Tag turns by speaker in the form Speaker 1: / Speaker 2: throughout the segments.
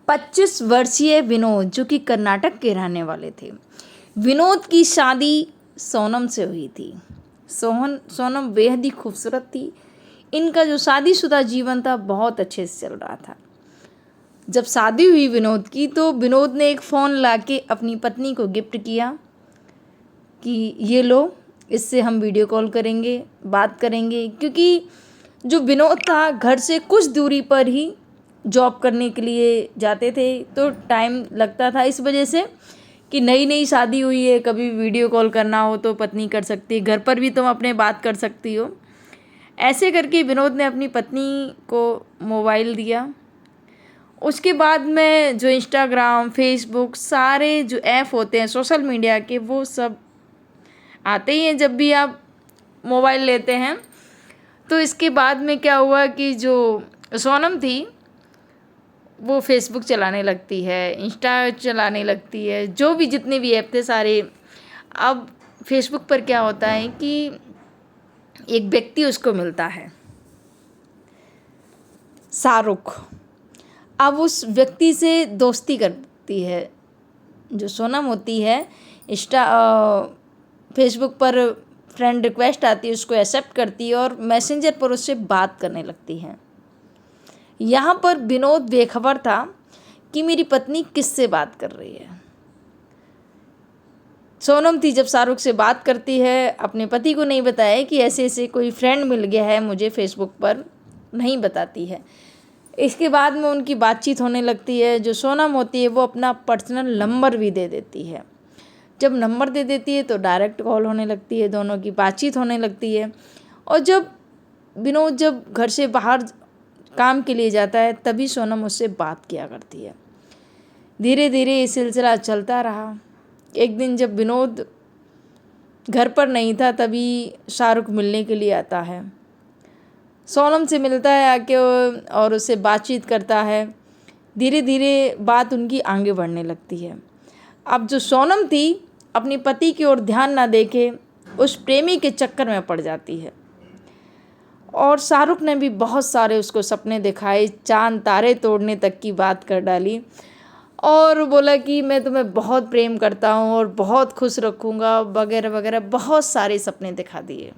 Speaker 1: 25 वर्षीय विनोद, जो कि कर्नाटक के रहने वाले थे। विनोद की शादी सोनम से हुई थी। सोनम बेहद ही खूबसूरत थी। इनका जो शादीशुदा जीवन था बहुत अच्छे से चल रहा था। जब शादी हुई विनोद की, तो विनोद ने एक फ़ोन लाके अपनी पत्नी को गिफ्ट किया कि ये लो, इससे हम वीडियो कॉल करेंगे, बात करेंगे। क्योंकि जो विनोद था घर से कुछ दूरी पर ही जॉब करने के लिए जाते थे, तो टाइम लगता था, इस वजह से कि नई नई शादी हुई है, कभी वीडियो कॉल करना हो तो पत्नी कर सकती है, घर पर भी तुम अपने बात कर सकती हो। ऐसे करके विनोद ने अपनी पत्नी को मोबाइल दिया। उसके बाद में जो इंस्टाग्राम, फेसबुक, सारे जो ऐप होते हैं सोशल मीडिया के, वो सब आते ही हैं जब भी आप मोबाइल लेते हैं। तो इसके बाद में क्या हुआ कि जो सोनम थी वो फेसबुक चलाने लगती है, इंस्टा चलाने लगती है, जो भी जितने भी ऐप थे सारे। अब फेसबुक पर क्या होता है कि एक व्यक्ति उसको मिलता है, शाहरुख। अब उस व्यक्ति से दोस्ती करती है जो सोनम होती है। फेसबुक पर फ्रेंड रिक्वेस्ट आती है, उसको एक्सेप्ट करती है और मैसेंजर पर उससे बात करने लगती है। यहाँ पर विनोद बेखबर था कि मेरी पत्नी किससे बात कर रही है। सोनम थी, जब शाहरुख से बात करती है, अपने पति को नहीं बताया कि ऐसे ऐसे कोई फ्रेंड मिल गया है मुझे फेसबुक पर, नहीं बताती है। इसके बाद में उनकी बातचीत होने लगती है। जो सोनम होती है वो अपना पर्सनल नंबर भी दे देती है। जब नंबर दे देती है तो डायरेक्ट कॉल होने लगती है, दोनों की बातचीत होने लगती है। और जब विनोद घर से बाहर काम के लिए जाता है, तभी सोनम उससे बात किया करती है। धीरे धीरे ये सिलसिला चलता रहा। एक दिन जब विनोद घर पर नहीं था, तभी शाहरुख मिलने के लिए आता है, सोनम से मिलता है आके और उससे बातचीत करता है। धीरे धीरे बात उनकी आगे बढ़ने लगती है। अब जो सोनम थी अपनी पति की ओर ध्यान ना देके उस प्रेमी के चक्कर में पड़ जाती है। और शाहरुख ने भी बहुत सारे उसको सपने दिखाए, चांद तारे तोड़ने तक की बात कर डाली और बोला कि मैं तुम्हें बहुत प्रेम करता हूँ और बहुत खुश रखूँगा वगैरह वगैरह, बहुत सारे सपने दिखा दिए।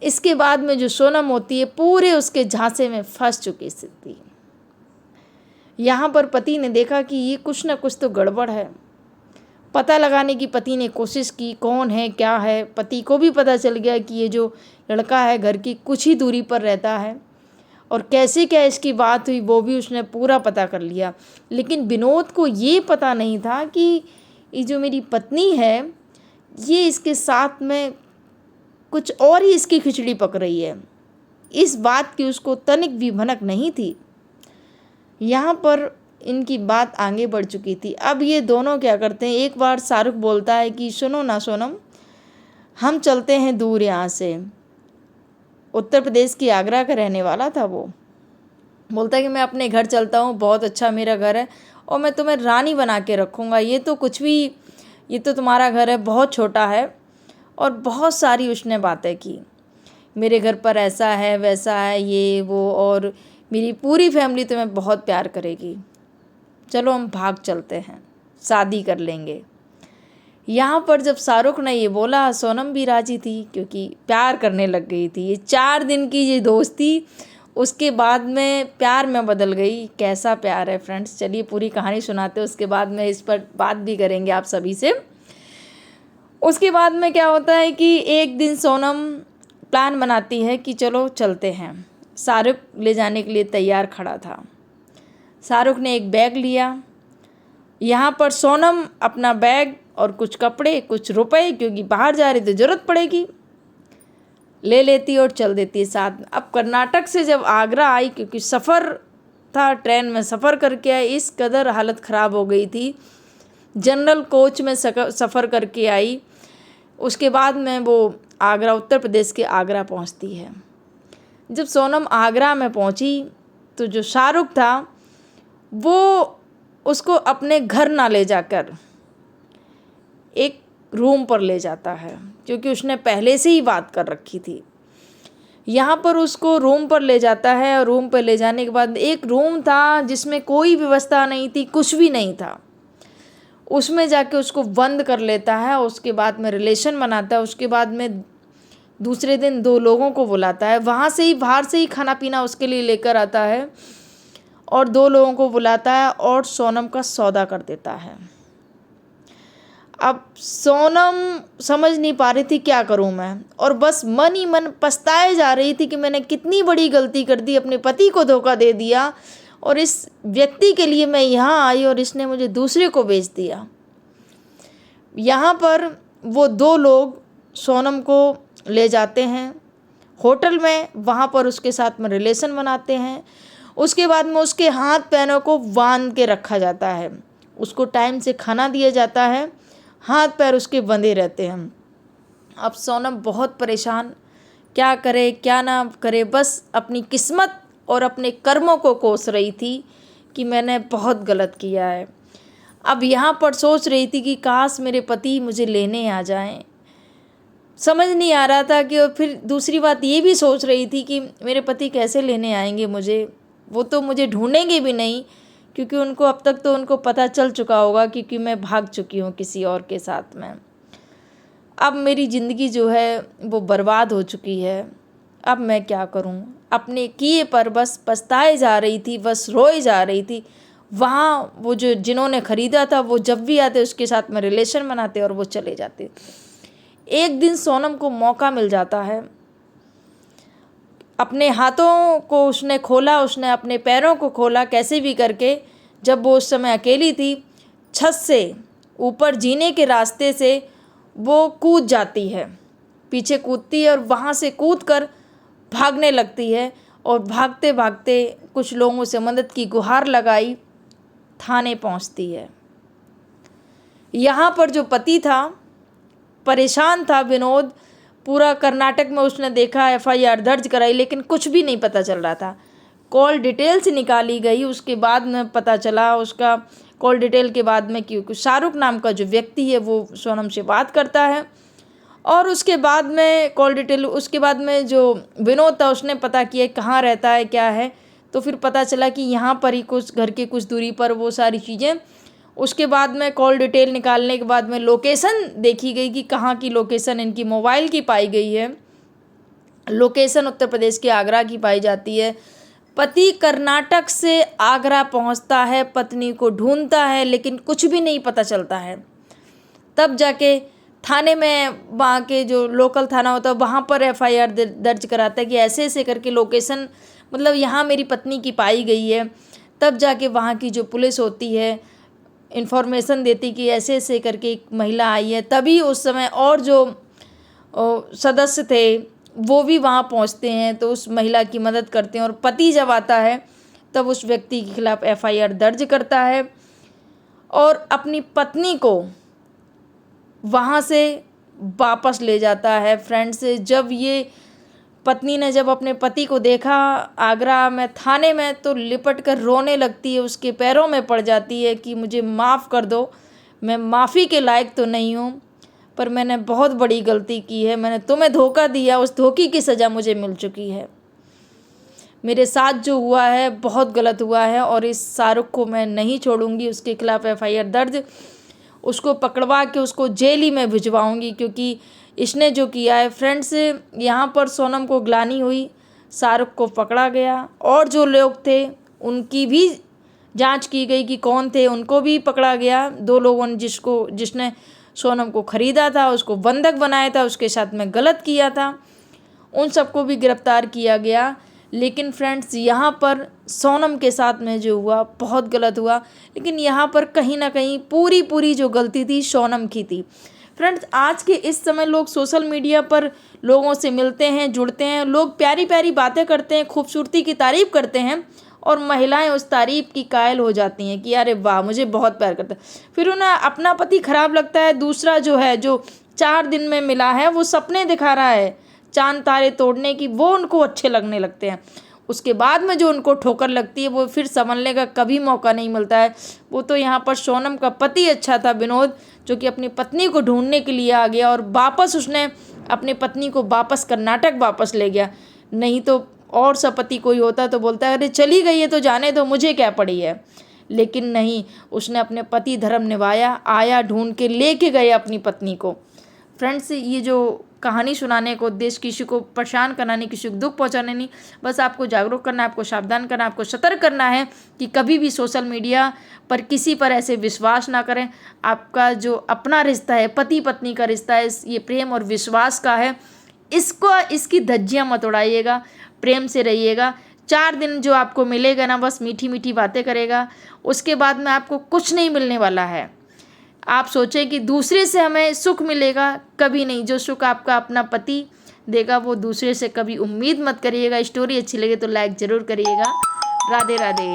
Speaker 1: इसके बाद में जो सोनम होती है पूरे उसके झांसे में फंस चुकी थी। यहाँ पर पति ने देखा कि ये कुछ ना कुछ तो गड़बड़ है। पता लगाने की पति ने कोशिश की, कौन है क्या है। पति को भी पता चल गया कि ये जो लड़का है घर की कुछ ही दूरी पर रहता है और कैसे क्या इसकी बात हुई वो भी उसने पूरा पता कर लिया। लेकिन विनोद को ये पता नहीं था कि ये जो मेरी पत्नी है ये इसके साथ में कुछ और ही इसकी खिचड़ी पक रही है। इस बात की उसको तनिक भी भनक नहीं थी। यहाँ पर इनकी बात आगे बढ़ चुकी थी। अब ये दोनों क्या करते हैं, एक बार शाहरुख बोलता है कि सुनो ना सोनम, हम चलते हैं दूर यहाँ से। उत्तर प्रदेश की आगरा का रहने वाला था वो। बोलता है कि मैं अपने घर चलता हूँ, बहुत अच्छा मेरा घर है और मैं तुम्हें रानी बना के रखूँगा। ये तो कुछ भी, ये तो तुम्हारा घर है, बहुत छोटा है। और बहुत सारी उसने बातें की, मेरे घर पर ऐसा है वैसा है ये वो, और मेरी पूरी फैमिली तुम्हें बहुत प्यार करेगी। चलो हम भाग चलते हैं, शादी कर लेंगे। यहाँ पर जब शाहरुख ने ये बोला, सोनम भी राजी थी क्योंकि प्यार करने लग गई थी। ये 4 दिन की ये दोस्ती उसके बाद में प्यार में बदल गई। कैसा प्यार है फ्रेंड्स, चलिए पूरी कहानी सुनाते हैं, उसके बाद में इस पर बात भी करेंगे आप सभी से। उसके बाद में क्या होता है कि एक दिन सोनम प्लान बनाती है कि चलो चलते हैं। शाहरुख ले जाने के लिए तैयार खड़ा था। शाहरुख ने एक बैग लिया। यहाँ पर सोनम अपना बैग और कुछ कपड़े, कुछ रुपए, क्योंकि बाहर जा रही तो ज़रूरत पड़ेगी, ले लेती और चल देती साथ में। अब कर्नाटक से जब आगरा आई, क्योंकि सफ़र था, ट्रेन में सफ़र करके आई, इस कदर हालत ख़राब हो गई थी। जनरल कोच में सफ़र करके आई। उसके बाद में वो आगरा, उत्तर प्रदेश के आगरा पहुंचती है। जब सोनम आगरा में पहुंची तो जो शाहरुख था वो उसको अपने घर ना ले जाकर एक रूम पर ले जाता है, क्योंकि उसने पहले से ही बात कर रखी थी। यहाँ पर उसको रूम पर ले जाता है और रूम पर ले जाने के बाद एक रूम था जिसमें कोई व्यवस्था नहीं थी, कुछ भी नहीं था। उसमें जाके उसको बंद कर लेता है। उसके बाद में रिलेशन बनाता है। उसके बाद में दूसरे दिन 2 लोगों को बुलाता है, वहाँ से ही बाहर से ही खाना पीना उसके लिए लेकर आता है और 2 लोगों को बुलाता है और सोनम का सौदा कर देता है। अब सोनम समझ नहीं पा रही थी क्या करूं मैं, और बस मन ही मन पछताए जा रही थी कि मैंने कितनी बड़ी गलती कर दी, अपने पति को धोखा दे दिया और इस व्यक्ति के लिए मैं यहाँ आई और इसने मुझे दूसरे को बेच दिया। यहाँ पर वो 2 लोग सोनम को ले जाते हैं होटल में, वहाँ पर उसके साथ में रिलेशन बनाते हैं। उसके बाद में उसके हाथ पैरों को बांध के रखा जाता है, उसको टाइम से खाना दिया जाता है, हाथ पैर उसके बंधे रहते हैं। अब सोनम बहुत परेशान, क्या करे क्या ना करे, बस अपनी किस्मत और अपने कर्मों को कोस रही थी कि मैंने बहुत गलत किया है। अब यहाँ पर सोच रही थी कि काश मेरे पति मुझे लेने आ जाएं। समझ नहीं आ रहा था कि, और फिर दूसरी बात ये भी सोच रही थी कि मेरे पति कैसे लेने आएंगे मुझे, वो तो मुझे ढूंढेंगे भी नहीं, क्योंकि उनको अब तक तो उनको पता चल चुका होगा क्योंकि मैं भाग चुकी हूँ किसी और के साथ में। अब मेरी ज़िंदगी जो है वो बर्बाद हो चुकी है। अब मैं क्या करूँ, अपने किए पर बस पछताए जा रही थी, बस रोए जा रही थी। वहाँ वो जो जिन्होंने ख़रीदा था वो जब भी आते उसके साथ में रिलेशन बनाते और वो चले जाते। एक दिन सोनम को मौका मिल जाता है, अपने हाथों को उसने खोला, उसने अपने पैरों को खोला कैसे भी करके। जब वो उस समय अकेली थी, छत से ऊपर जीने के रास्ते से वो कूद जाती है, पीछे कूदती है और वहाँ से कूद कर भागने लगती है। और भागते भागते कुछ लोगों से मदद की गुहार लगाई, थाने पहुँचती है। यहाँ पर जो पति था, परेशान था विनोद, पूरा कर्नाटक में उसने देखा, FIR दर्ज कराई, लेकिन कुछ भी नहीं पता चल रहा था। कॉल डिटेल्स निकाली गई, उसके बाद में पता चला, उसका कॉल डिटेल के बाद में क्योंकि शाहरुख नाम का जो व्यक्ति है वो सोनम से बात करता है। और उसके बाद में कॉल डिटेल, उसके बाद में जो विनोद था उसने पता किया कहाँ रहता है क्या है, तो फिर पता चला कि यहाँ पर ही कुछ घर के कुछ दूरी पर वो सारी चीज़ें। उसके बाद में कॉल डिटेल निकालने के बाद में लोकेशन देखी गई कि कहाँ की लोकेशन इनकी मोबाइल की पाई गई है। लोकेशन उत्तर प्रदेश के आगरा की पाई जाती है। पति कर्नाटक से आगरा पहुंचता है, पत्नी को ढूंढता है, लेकिन कुछ भी नहीं पता चलता है। तब जाके थाने में, वहाँ के जो लोकल थाना होता है वहाँ पर FIR दर्ज कराता है कि ऐसे ऐसे करके लोकेशन, मतलब यहाँ मेरी पत्नी की पाई गई है। तब जाके वहाँ की जो पुलिस होती है इन्फॉर्मेशन देती कि ऐसे ऐसे करके एक महिला आई है। तभी उस समय और जो सदस्य थे वो भी वहाँ पहुँचते हैं, तो उस महिला की मदद करते हैं। और पति जब आता है तब उस व्यक्ति के खिलाफ FIR दर्ज करता है और अपनी पत्नी को वहाँ से वापस ले जाता है। फ्रेंड्स, जब ये पत्नी ने जब अपने पति को देखा आगरा में थाने में, तो लिपट कर रोने लगती है, उसके पैरों में पड़ जाती है कि मुझे माफ़ कर दो, मैं माफ़ी के लायक तो नहीं हूँ, पर मैंने बहुत बड़ी गलती की है, मैंने तुम्हें धोखा दिया, उस धोखे की सज़ा मुझे मिल चुकी है। मेरे साथ जो हुआ है बहुत गलत हुआ है और इस शाहरुख को मैं नहीं छोड़ूंगी, उसके खिलाफ FIR दर्ज, उसको पकड़वा के उसको जेल ही में भिजवाऊंगी, क्योंकि इसने जो किया है। फ्रेंड्स, यहाँ पर सोनम को ग्लानि हुई, शाहरुख को पकड़ा गया और जो लोग थे उनकी भी जांच की गई कि कौन थे, उनको भी पकड़ा गया। 2 लोगों ने जिसने सोनम को ख़रीदा था, उसको बंधक बनाया था, उसके साथ में गलत किया था, उन सबको भी गिरफ्तार किया गया। लेकिन फ्रेंड्स, यहाँ पर सोनम के साथ में जो हुआ बहुत गलत हुआ, लेकिन यहाँ पर कहीं ना कहीं पूरी जो गलती थी सोनम की थी। फ्रेंड्स, आज के इस समय लोग सोशल मीडिया पर लोगों से मिलते हैं, जुड़ते हैं, लोग प्यारी प्यारी बातें करते हैं, खूबसूरती की तारीफ़ करते हैं और महिलाएं उस तारीफ़ की कायल हो जाती हैं कि अरे वाह, मुझे बहुत प्यार करता है। फिर उन्हें अपना पति ख़राब लगता है, दूसरा जो है जो 4 दिन में मिला है वो सपने दिखा रहा है चांद तारे तोड़ने की, वो उनको अच्छे लगने लगते हैं। उसके बाद में जो उनको ठोकर लगती है वो फिर संभलने का कभी मौका नहीं मिलता है। वो तो यहाँ पर सोनम का पति अच्छा था विनोद, जो कि अपनी पत्नी को ढूंढने के लिए आ गया और वापस उसने अपनी पत्नी को वापस कर्नाटक वापस ले गया। नहीं तो और सपति कोई होता तो बोलता है अरे चली गई है तो जाने दो, मुझे क्या पड़ी है। लेकिन नहीं, उसने अपने पति धर्म निभाया, आया ढूंढ के लेके गए अपनी पत्नी को। फ्रेंड्स, ये जो कहानी सुनाने का उद्देश्य किसी को परेशान करना नहीं, किसी को दुख पहुंचाने नहीं, बस आपको जागरूक करना है, आपको सावधान करना है, आपको सतर्क करना है कि कभी भी सोशल मीडिया पर किसी पर ऐसे विश्वास ना करें। आपका जो अपना रिश्ता है, पति पत्नी का रिश्ता है, ये प्रेम और विश्वास का है, इसकी धज्जियाँ मत उड़ाइएगा, प्रेम से रहिएगा। 4 दिन जो आपको मिलेगा ना, बस मीठी मीठी बातें करेगा, उसके बाद में आपको कुछ नहीं मिलने वाला है। आप सोचें कि दूसरे से हमें सुख मिलेगा, कभी नहीं। जो सुख आपका अपना पति देगा वो दूसरे से कभी उम्मीद मत करिएगा। स्टोरी अच्छी लगे तो लाइक ज़रूर करिएगा। राधे राधे।